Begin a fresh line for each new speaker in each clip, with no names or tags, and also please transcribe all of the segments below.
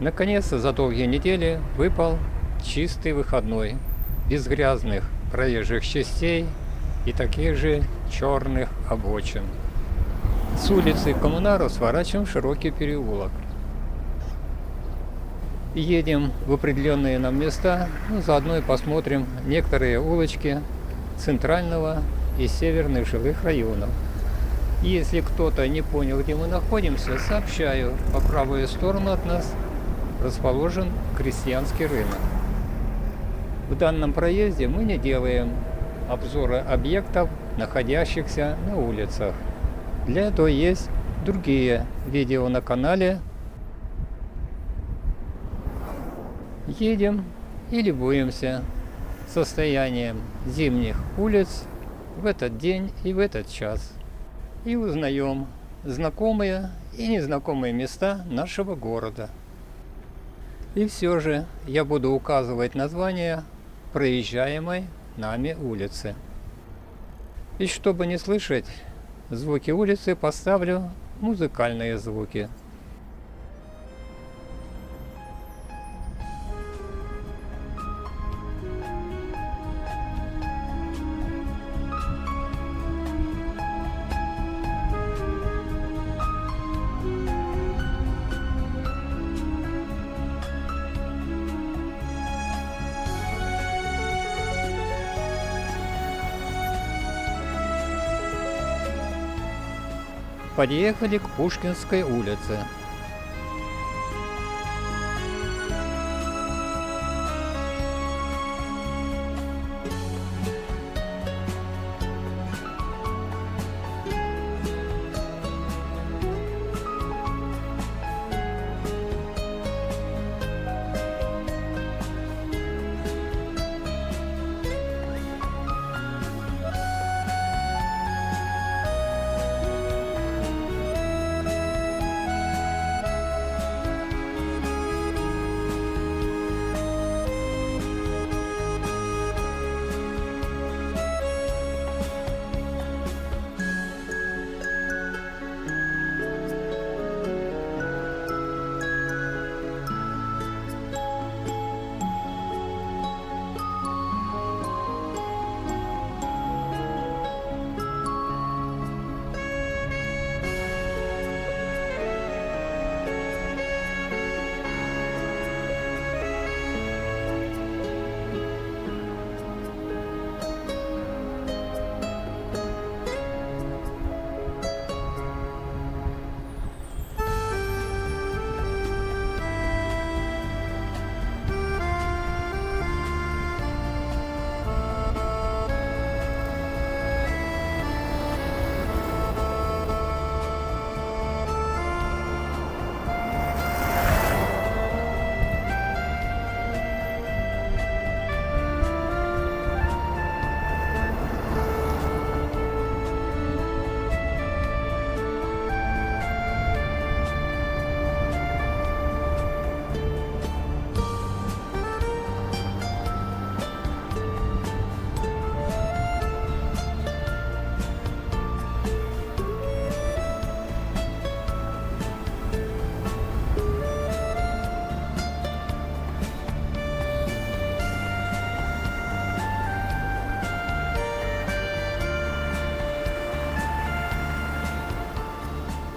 Наконец-то за долгие недели выпал чистый выходной, без грязных проезжих частей и таких же черных обочин. С улицы Коммунаров сворачиваем в широкий переулок. Едем в определенные нам места, заодно и посмотрим некоторые улочки центрального и северных жилых районов. Если кто-то не понял, где мы находимся, сообщаю, по правую сторону от нас расположен крестьянский рынок. В данном проезде мы не делаем обзора объектов, находящихся на улицах. Для этого есть другие видео на канале. Едем и любуемся состоянием зимних улиц в этот день и в этот час. И узнаем знакомые и незнакомые места нашего города. И все же я буду указывать название проезжаемой нами улицы. И чтобы не слышать звуки улицы, поставлю музыкальные звуки. Подъехали к Пушкинской улице.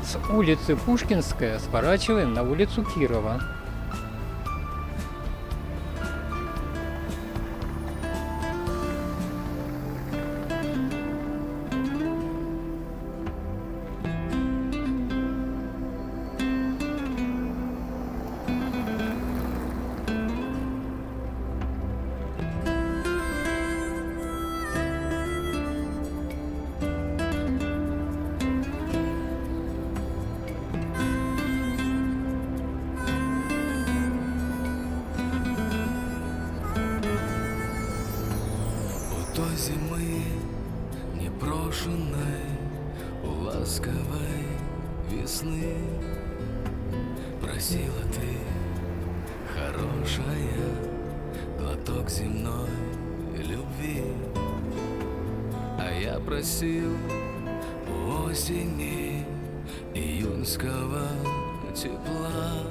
С улицы Пушкинская сворачиваем на улицу Кирова.
Той зимы непрошенной, у ласковой весны просила ты, хорошая, глоток земной любви. А я просил у осени июньского тепла,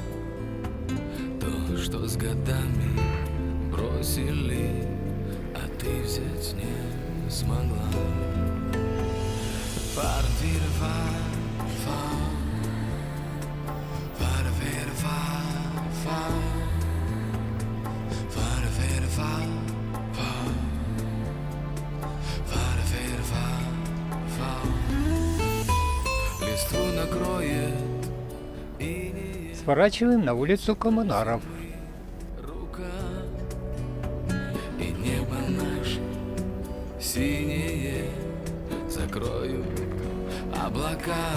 то, что с годами бросили, а ты взять не смогла. Листву накроет и не
Сворачиваем на улицу Коммунаров.
рука, и небо наше синее закроют облака.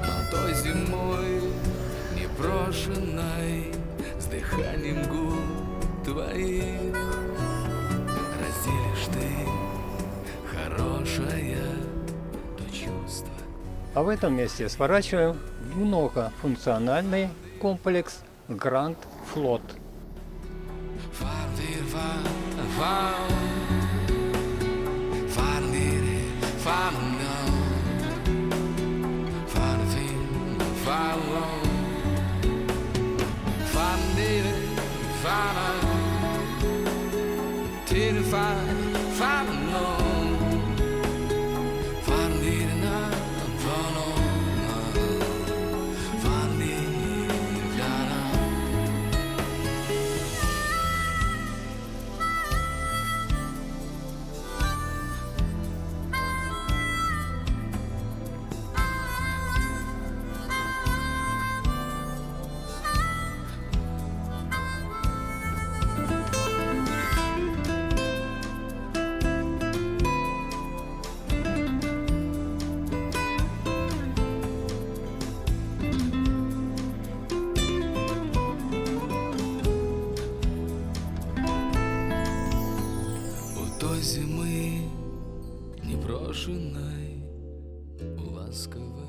Но той зимой непрошенной с дыханием губ твоих разделишь ты хорошее то чувство.
А в этом месте сворачиваем в многофункциональный комплекс Гранд Флот.
У той зимы непрошенной, у ласковой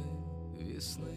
весны.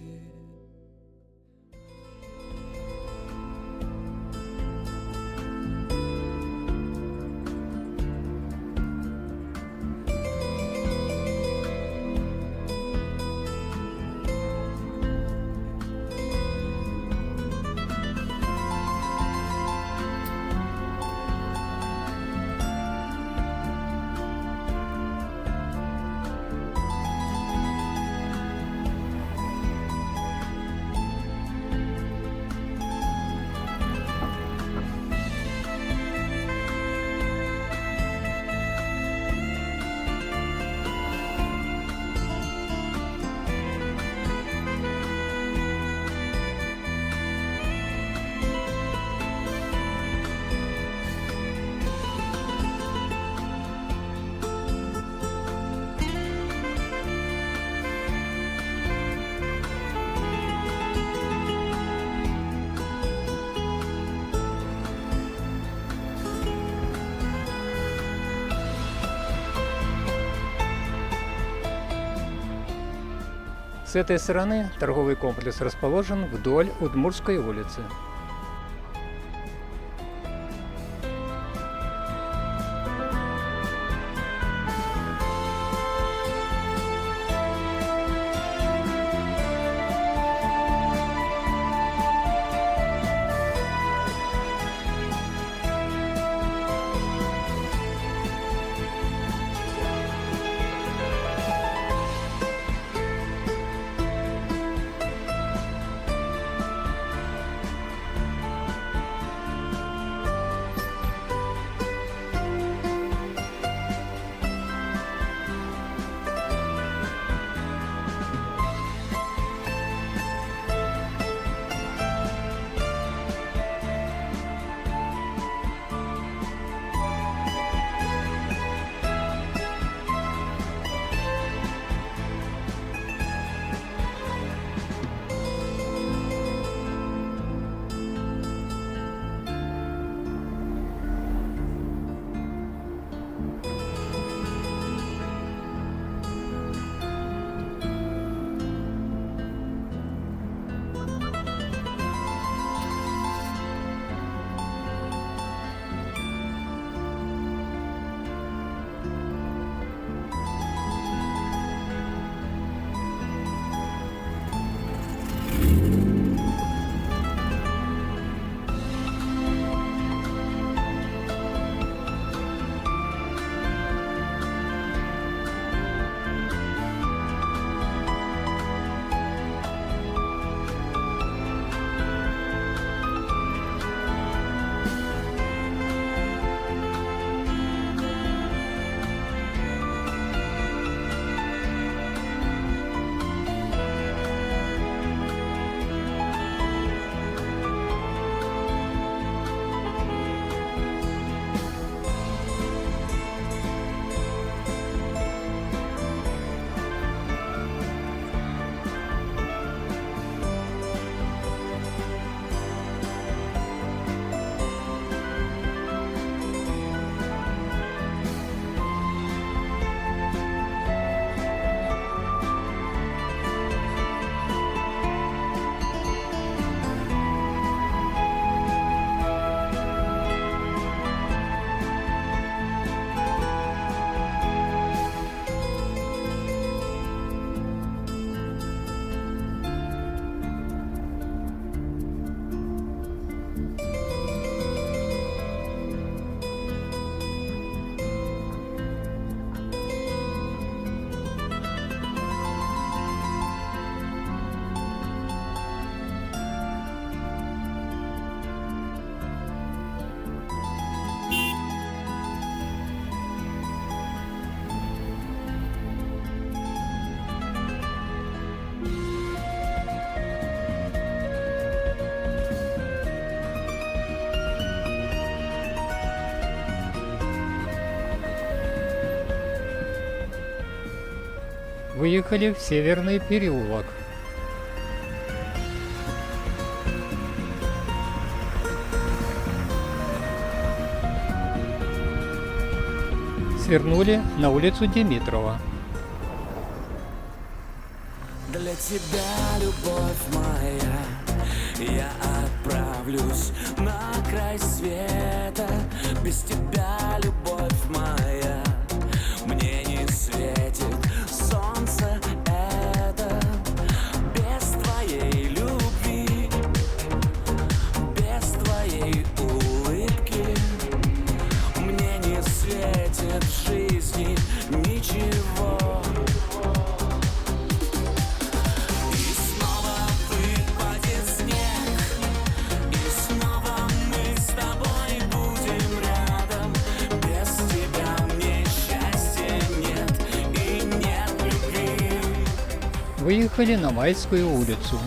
С этой стороны торговый комплекс расположен вдоль Удмуртской улицы. Выехали в Северный переулок. Свернули на улицу Димитрова.
Для тебя, любовь моя, я отправлюсь на край света. Без тебя, любовь моя, мне не светит солнце это. Без твоей любви, без твоей улыбки, мне не светит в жизни ничего.
Выехали на Майскую улицу.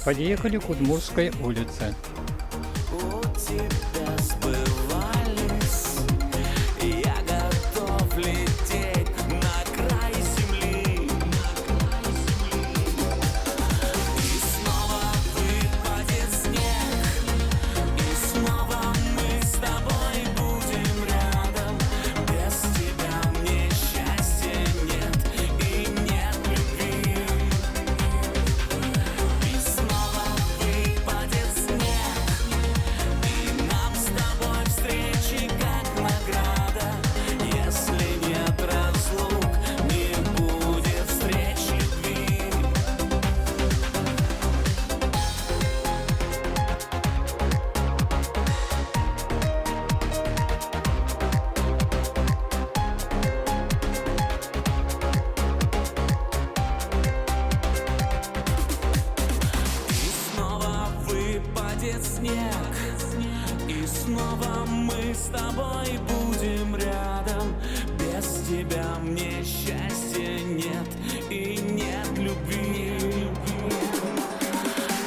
Подъехали к Удмуртской улице.
У тебя сбывались, я готов лететь на край земли. И снова выпадет снег, и снова мы с тобой будем рядом. Без тебя мне счастья нет и нет любви. И снова выпадет снег, и нам с тобой встречи как награда. Если нет разлук, не будет встреч любви. И снова выпадет снег, и снова мы с тобой будем рядом. Без тебя мне счастья нет и нет любви.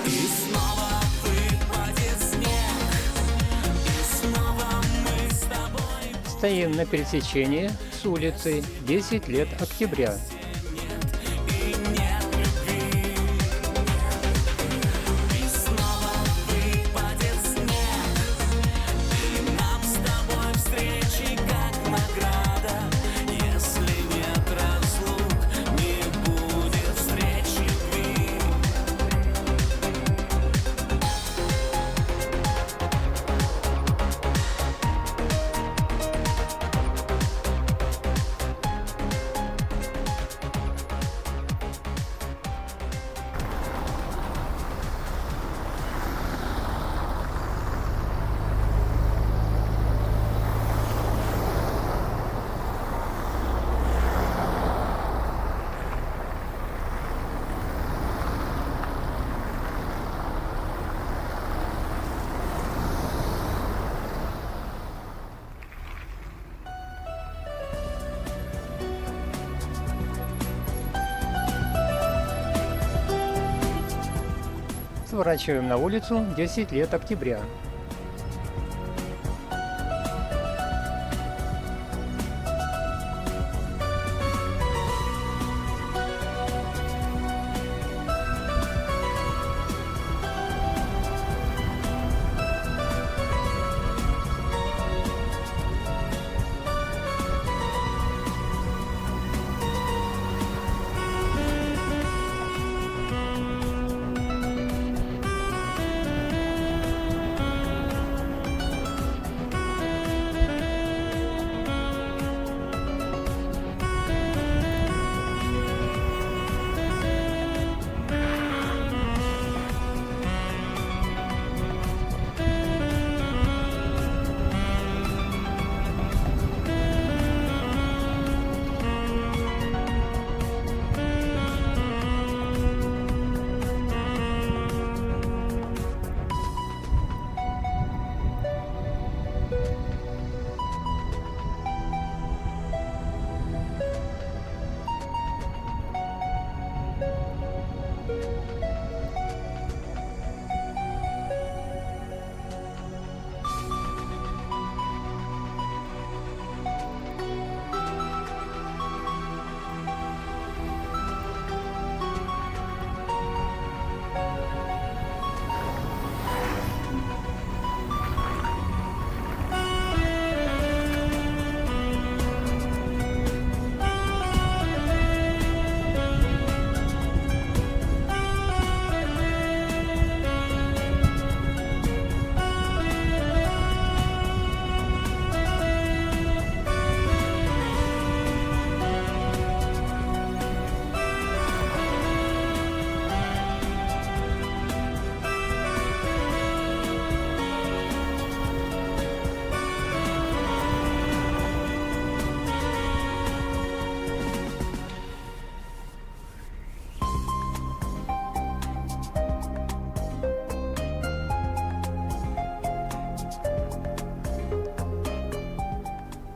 И снова выпадет снег, и снова мы с тобой
Стоим на пересечении с улицей 10 лет октября.
и нет любви. И снова выпадет снег, и нам с тобой встречи как награда. Если нет разлук, не будет встреч любви.
Сворачиваем на улицу 10 лет октября.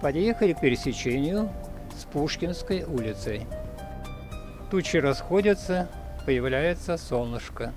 Подъехали к пересечению с Пушкинской улицей. Тучи расходятся, появляется солнышко.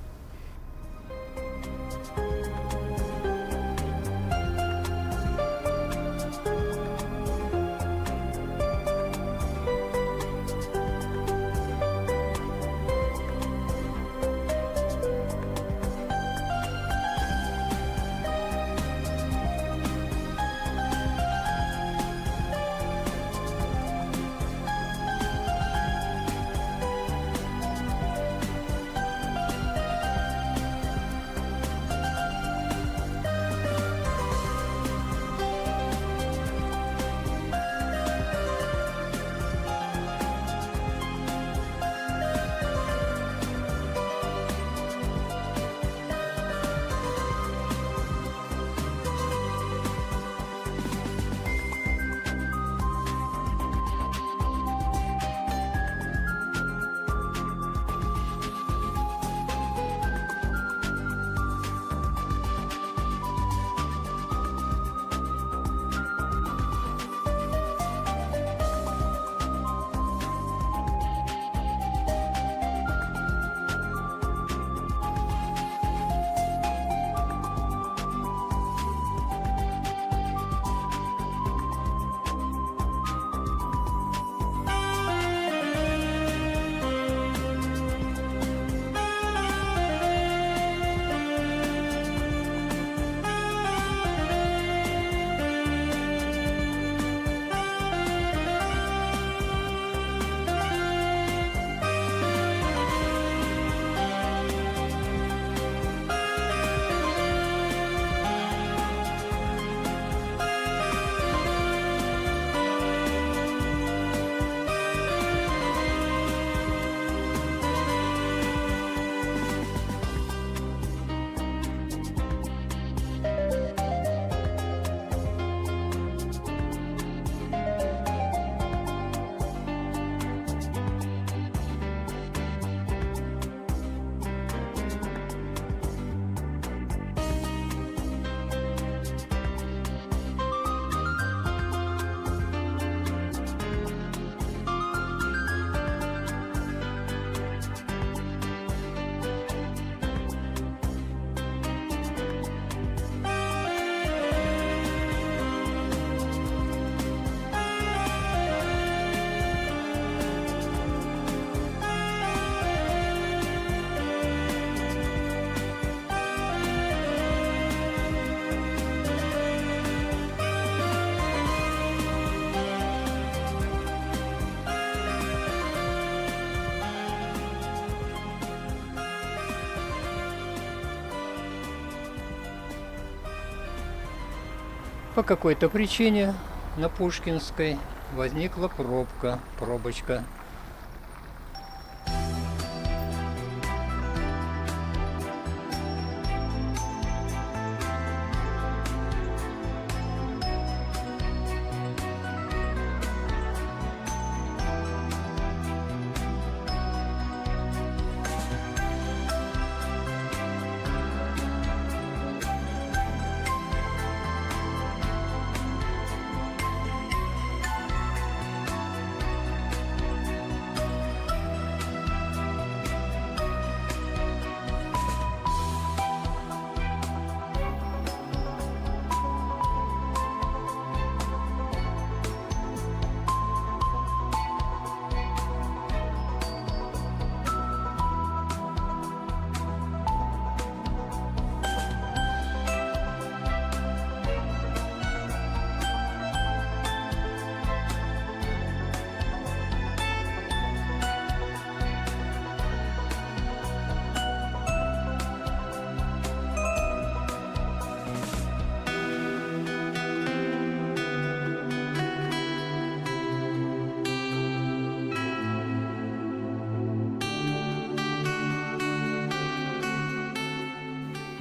По какой-то причине на Пушкинской возникла пробочка.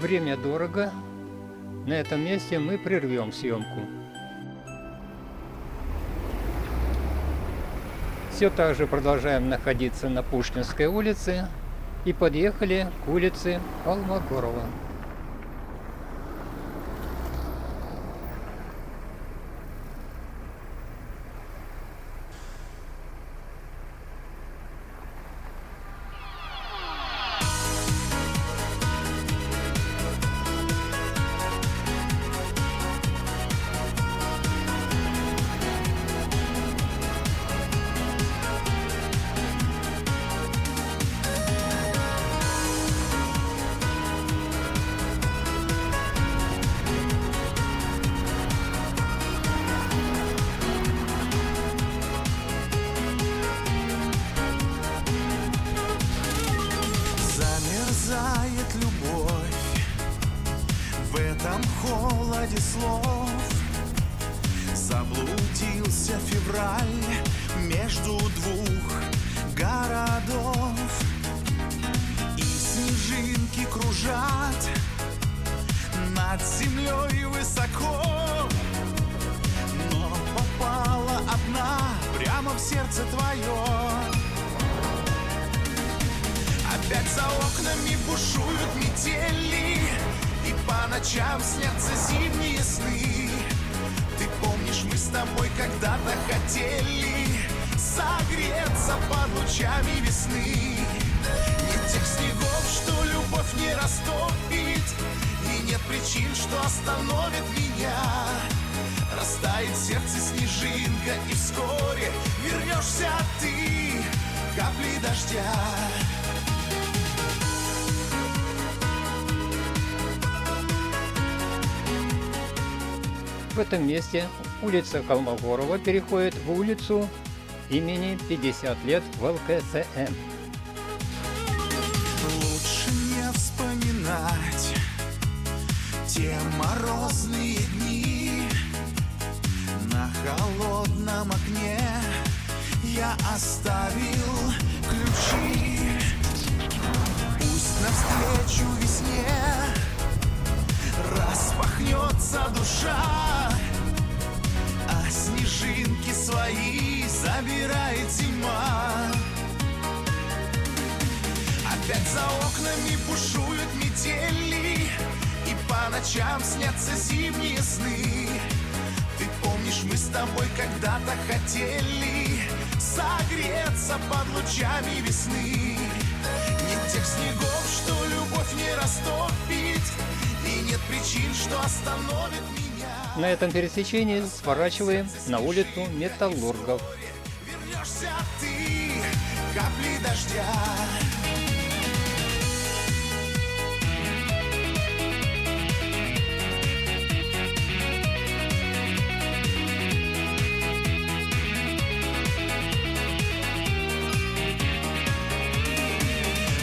Время дорого. На этом месте мы прервем съемку. Все так же продолжаем находиться на Пушкинской улице и подъехали к улице Холмогорова.
этом холоде слов заблудился февраль между двух городов. И снежинки кружат над землей высоко, но попала одна прямо в сердце твое. Опять за окнами бушуют метели, и по ночам снятся зимние сны. Ты помнишь, мы с тобой когда-то хотели согреться под лучами весны. Нет тех снегов, что любовь не растопит, и нет причин, что остановит меня. Растает сердце снежинка, и вскоре вернешься ты, капли дождя.
В этом месте улица Колмогорова переходит в улицу имени 50 лет в ЛКСМ.
Лучше не вспоминать те морозные дни. На холодном окне я оставил ключи. Пусть навстречу весне распахнется душа, а снежинки свои забирает зима. Опять за окнами бушуют метели, и по ночам снятся зимние сны. Ты помнишь, мы с тобой когда-то хотели согреться под лучами весны. Нет тех снегов, что любовь не растопит, и нет причин, что остановит меня.
На этом пересечении сворачиваем на улицу Металлургов.
Вернешься ты, капли дождя.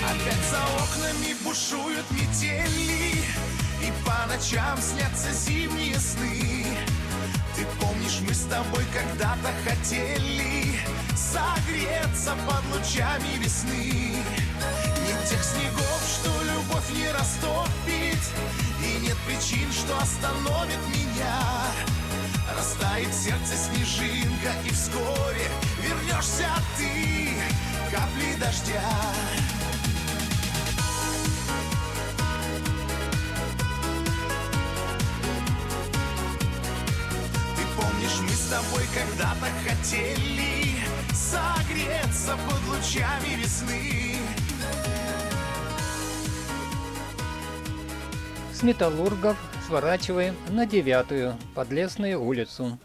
Опять за окнами бушуют метели, и по ночам снятся зимние сны. Ты помнишь, мы с тобой когда-то хотели согреться под лучами весны. Нет тех снегов, что любовь не растопит, и нет причин, что остановит меня. Растает сердце снежинка, и вскоре вернешься ты, капли дождя. Помнишь, мы с тобой когда-то хотели согреться под лучами весны.
С Металлургов сворачиваем на 9-ю Подлесную улицу.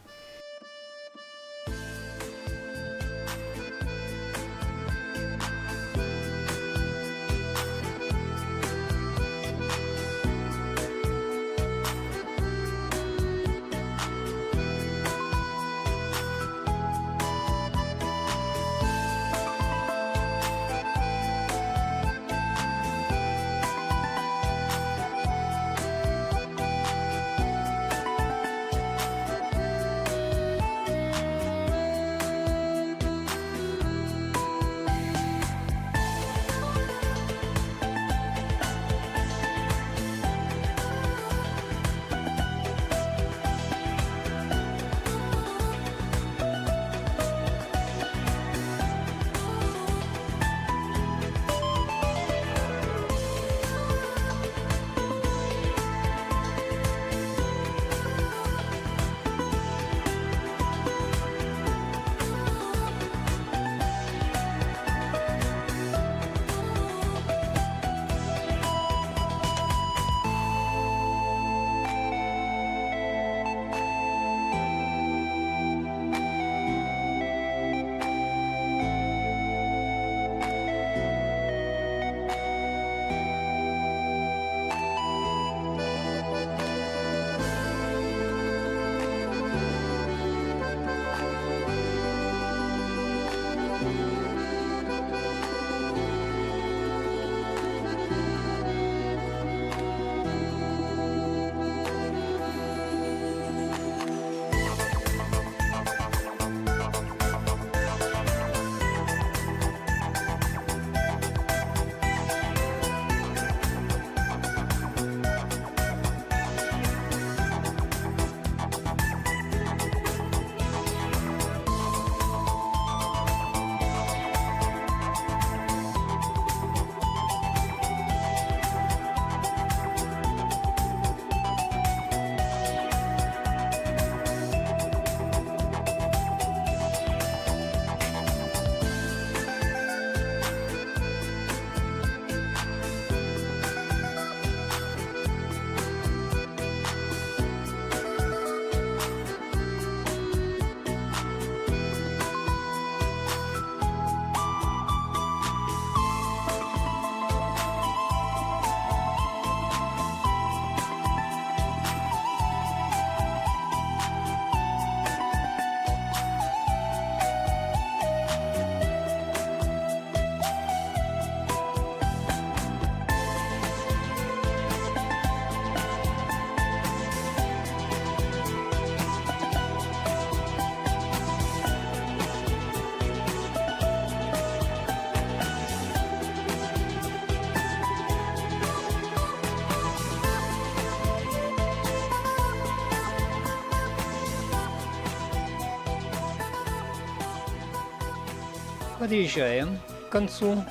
Подъезжаем к концу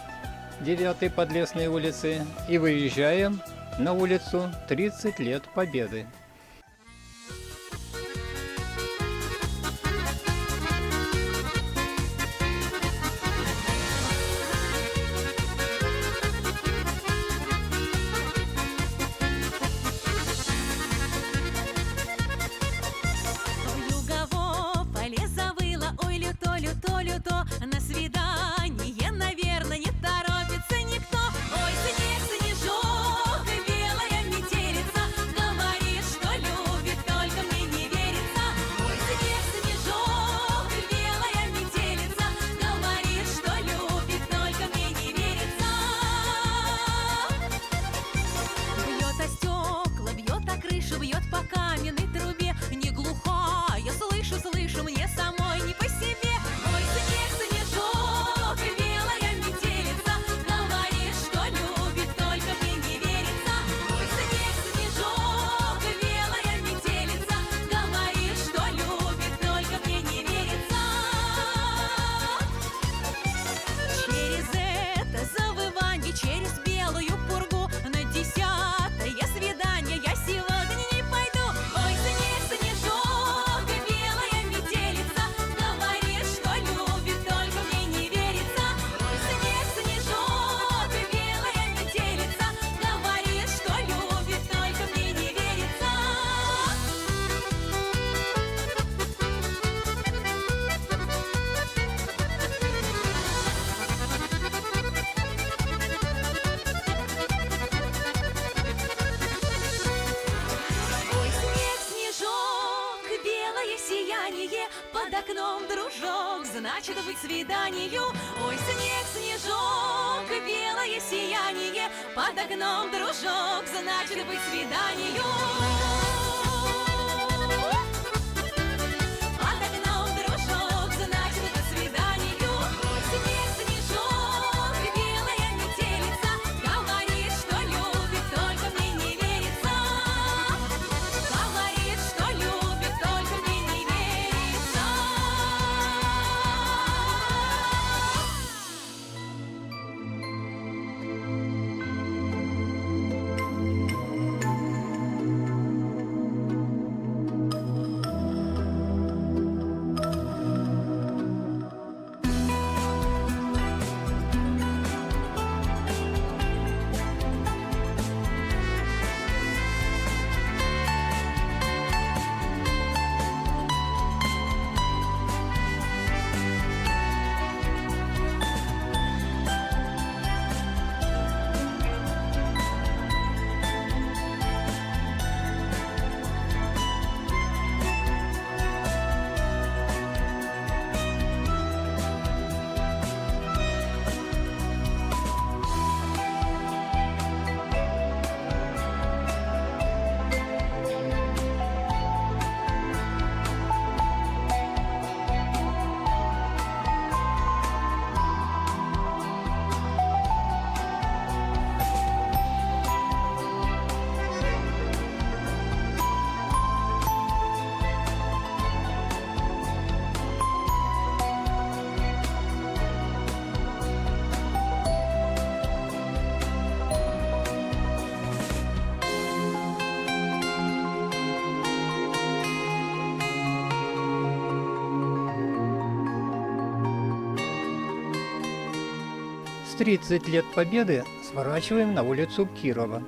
9-й Подлесной улицы и выезжаем на улицу 30 лет Победы.
Югово поле завыло, ой, люто, люто, люто. На свидание, наверное, не торопится никто. Ой, снег, снежок, белая метелица, говорит, что любит, только мне не верится. Ой, снег, снежок, белая метелица, говорит, что любит, только мне не верится. Бьет о стекла, бьет о крышу, бьет по каменной трубе. Не глухая, слышу, слышу, мне самой не по себе. Ой, снег, снежок, белая метелица, говорит, что любит, только мне не верится. Ой, снег, снежок, белая метелица, говорит, что любит, только мне не верится. Через это завывание, через белую пургу, на 10-е свидание я сегодня не пойду. Ой, снег, снежок, белая метелица, говорит, что любит, только мне не верится. Ой, снег, снежок, белая метелица, говорит, что любит, только мне не верится. Ой, снег, снежок, белое сияние, под окном дружок, значит быть свиданию. Ой, снег, снежок, белое сияние, под окном дружок, значит быть свиданию. Под окном дружок, значит быть свиданию. Ой, снег, снежок, белая метелица, говорит, что любит, только мне не верится. Говорит, что любит, только мне не верится.
С 30 лет Победы сворачиваем на улицу Кирова.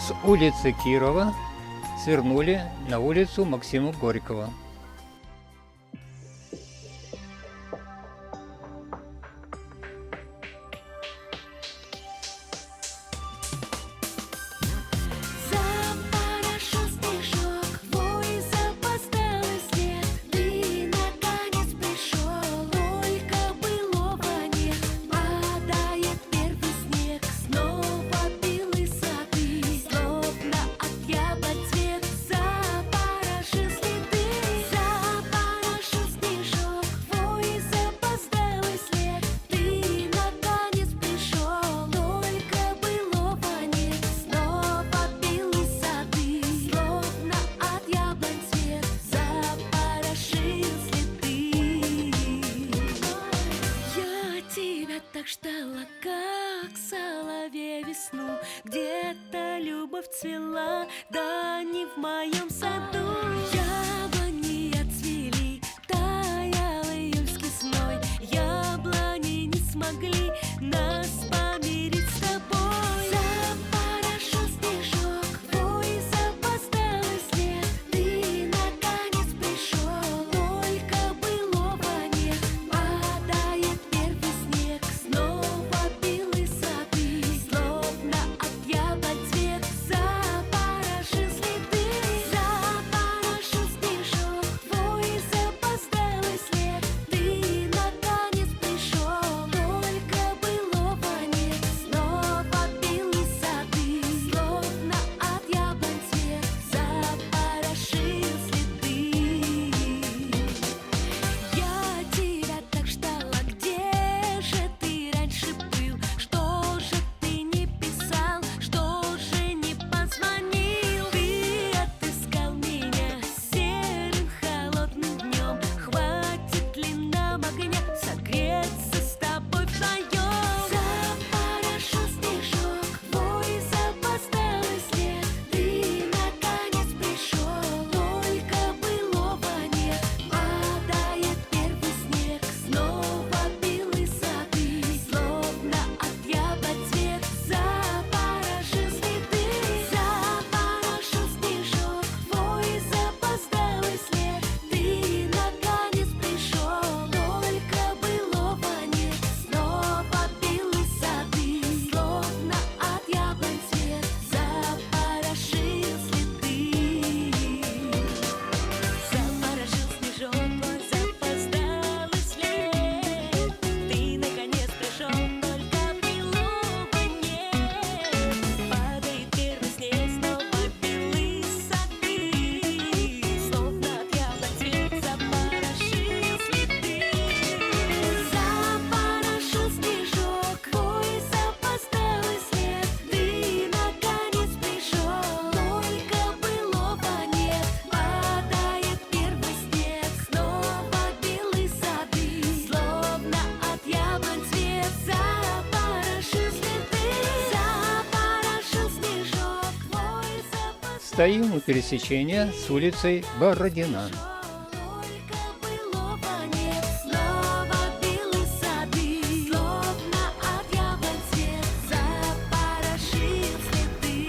с улицы Кирова свернули на улицу Максима Горького.
Запорошил снежок, твой запоздалый след. Ты наконец пришел, только былого нет. Падает первый снег, снова белые сады. Словно от яблонь цвет запорошил следы. Запорошил снежок, твой запоздалый след. Ты наконец пришел, только былого нет. Снова белые сады, словно от яблонь цвет запорошил следы. Я тебя так ждала, как соловей весну. Где-то любовь цвела, да не в моем саду. Яблони отцвели, таял июльский зной. Яблони не смогли нас помирить с тобой. Запорошил снежок, твой запоздалый след. Ты наконец пришел, только былого нет. Падает первый снег, снова белые сады. Словно от яблонь цвет запорошил следы. Запорошил снежок, твой запоздалый след. Ты наконец пришел, только былого нет. Снова белые сады, словно от яблонь цвет запорошил следы. Я тебя так ждала, где же ты раньше был? Что же ты не писал, что же не позвонил? Ты отыскал меня серым холодным днем. Хватит ли нам огня согреться с тобой вдвоем? Запорошил снежок, твой запоздалый след. Ты наконец пришел, только былого нет. Падает первый снег, снова белые сады. Словно от яблонь цвет запорошил следы. Запорошил снежок, твой запоздалый след. Ты наконец пришел, только былого нет. Снова белые сады, словно от яблонь цвет запорошил следы. Запорошил снежок, твой запоздалый след. Ты наконец пришел, только былого нет. Падает первый снег, снова белые сады. Словно от яблонь цвет запорошил следы. Запорошил снежок, твой запоздалый след. Ты наконец пришел, только былого нет. Падает первый снег, снова белые сады. Словно от яблонь цвет запорошил следы. Запорошил снежок, твой запоздалый.
Стоим у пересечения с улицей Бородина.
Только былого нет. Снова белые сады, словно от яблонь цвет запорошил следы.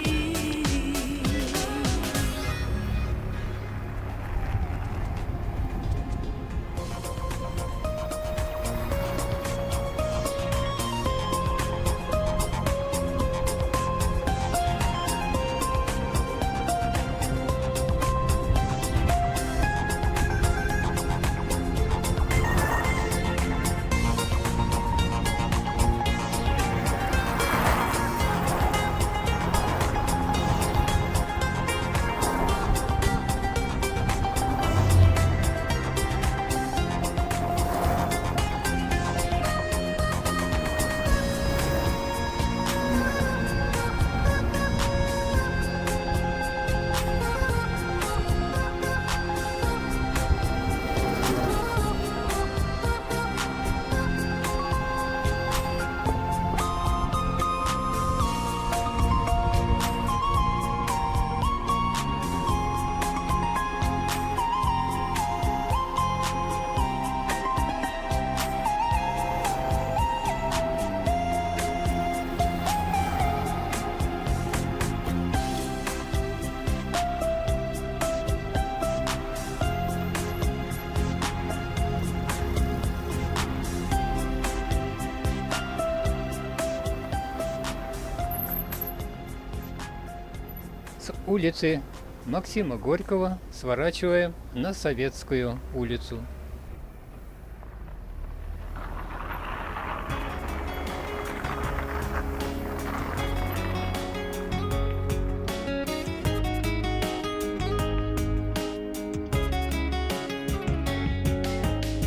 С улицы Максима Горького сворачиваем на Советскую улицу.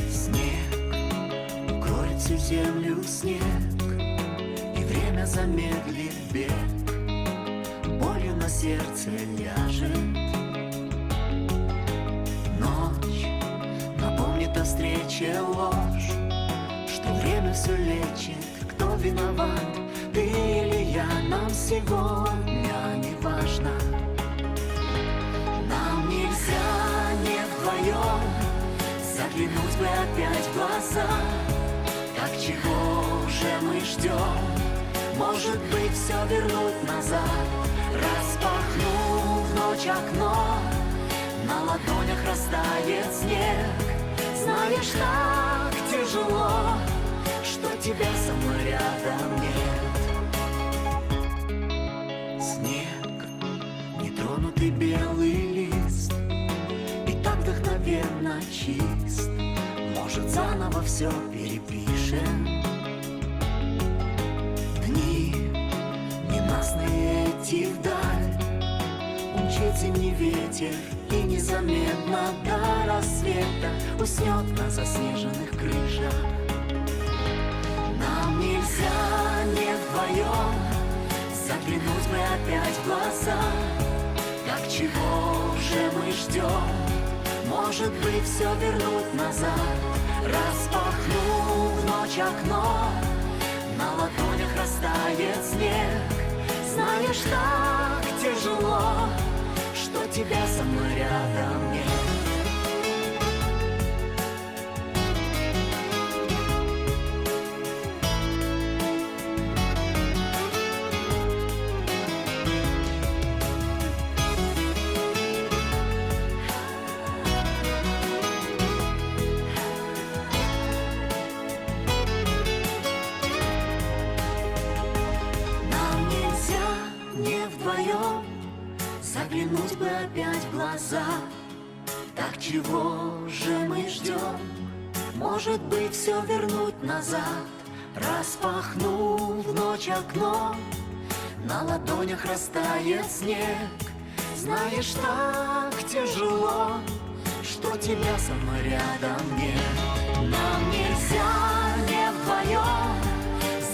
Снег укроет всю землю, снег, и время замедлит бег, болью на сердце ляжет. Ночь напомнит о встрече ложь, что время все лечит. Кто виноват, ты или я, нам сегодня не важно. Нам нельзя не вдвоем заглянуть бы опять в глаза. Так чего же мы ждем? Может быть, все вернуть назад. Распахнув ночь окно, на ладонях растает снег. Знаешь, так тяжело, что тебя со мной рядом нет. Снег, нетронутый белый лист, и так вдохновенно чист. Может, заново все перепишем. Дни ненастные идти вдаль, умчит зимний ветер, и незаметно до рассвета уснет на заснеженных крышах. Нам нельзя не вдвоем заглянуть бы опять в глаза. Так чего же мы ждем? Может быть, все вернуть назад. Распахнув ночь окно, на ладонях растает снег. Знаешь, так тяжело, что тебя со мной рядом нет. Заглянуть бы опять в глаза. Так чего же мы ждем? Может быть, все вернуть назад. Распахнув ночь окно, на ладонях растает снег. Знаешь, так тяжело, что тебя со мной рядом нет. Нам нельзя не вдвоем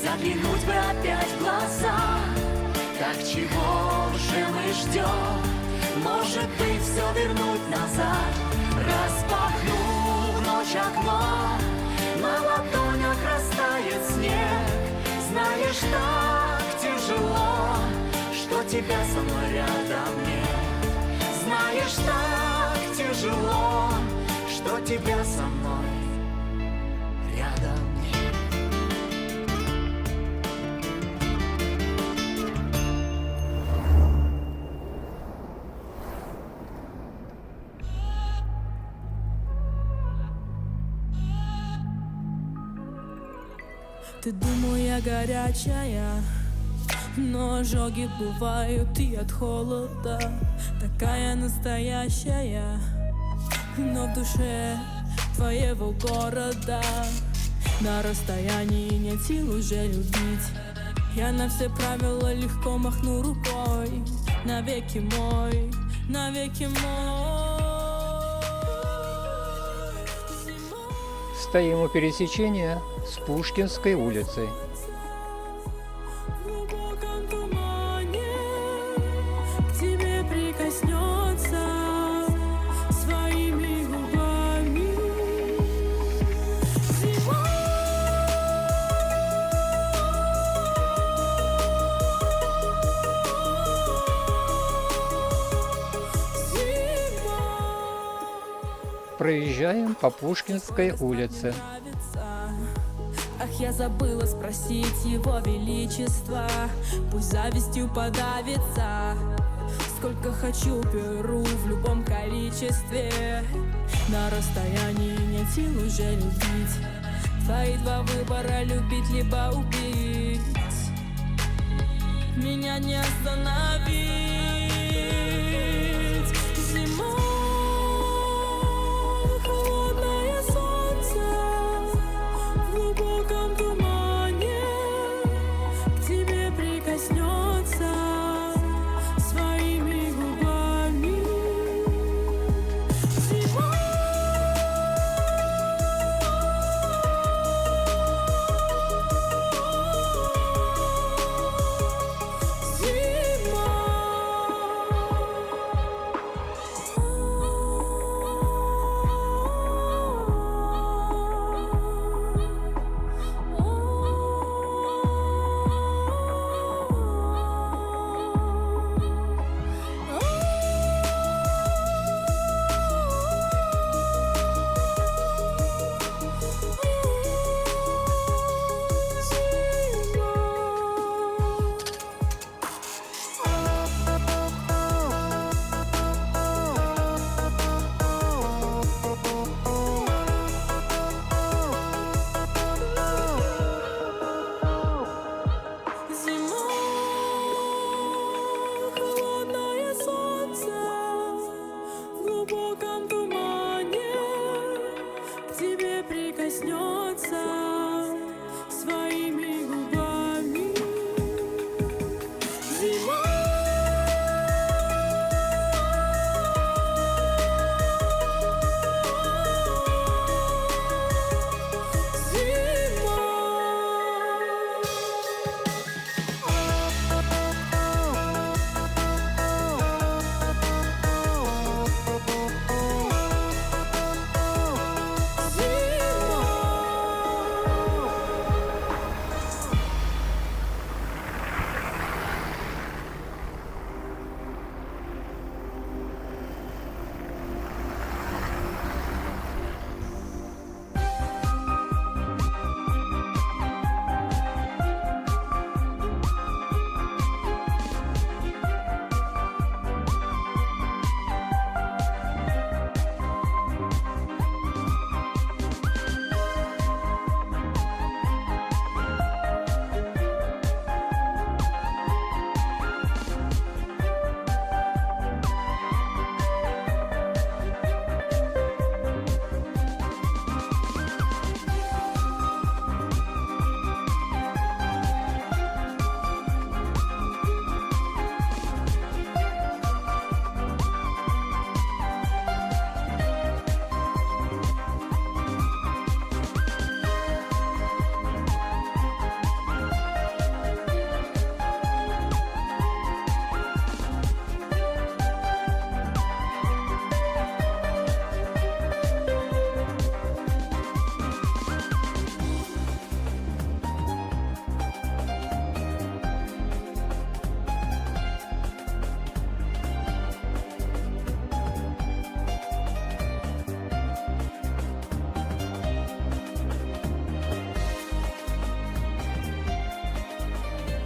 заглянуть бы опять в глаза. Так чего же мы ждем? Может быть, все вернуть назад. Распахнув ночь окно, на ладонях растает снег. Знаешь, так тяжело, что тебя со мной рядом нет. Знаешь, так тяжело, что тебя со мной рядом нет.
Ты думал, я горячая, но ожоги бывают и от холода. Такая настоящая, но в душе твоего города. На расстоянии нет сил уже любить. Я на все правила легко махну рукой. Навеки мой, навеки мой.
Стоим у пересечения с Пушкинской улицей.
В глубоком тумане к тебе прикоснется своими губами. Зима.
Проезжаем по Пушкинской улице.
Ах, я забыла спросить его величество, пусть завистью подавится. Сколько хочу беру в любом количестве. На расстоянии нет сил уже любить. Твои два выбора — любить либо убить. Меня не остановить.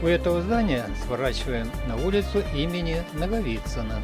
У этого здания сворачиваем на улицу имени Наговицына.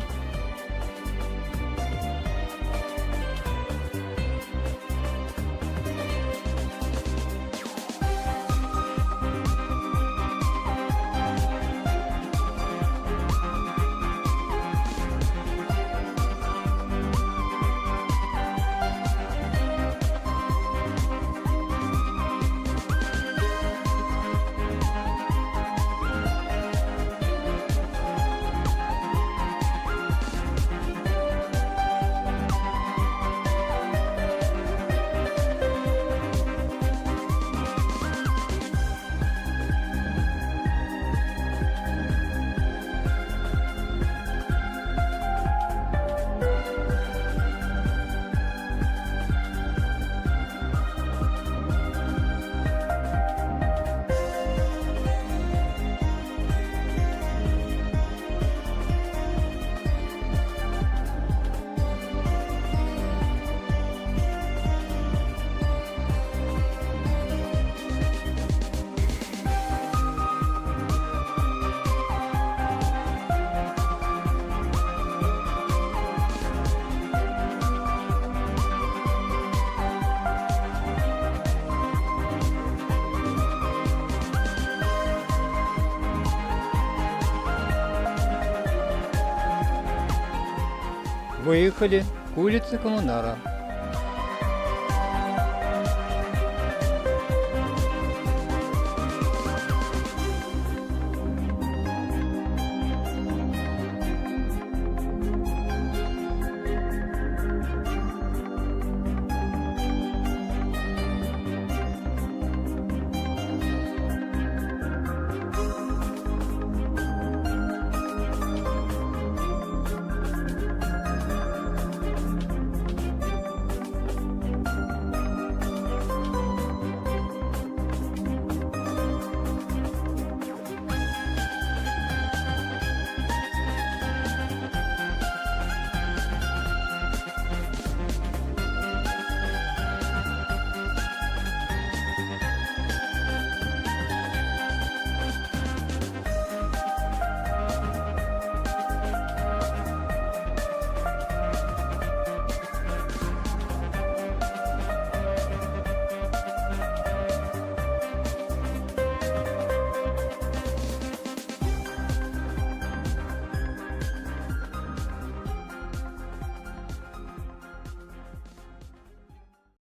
Выехали к улице Коммунара.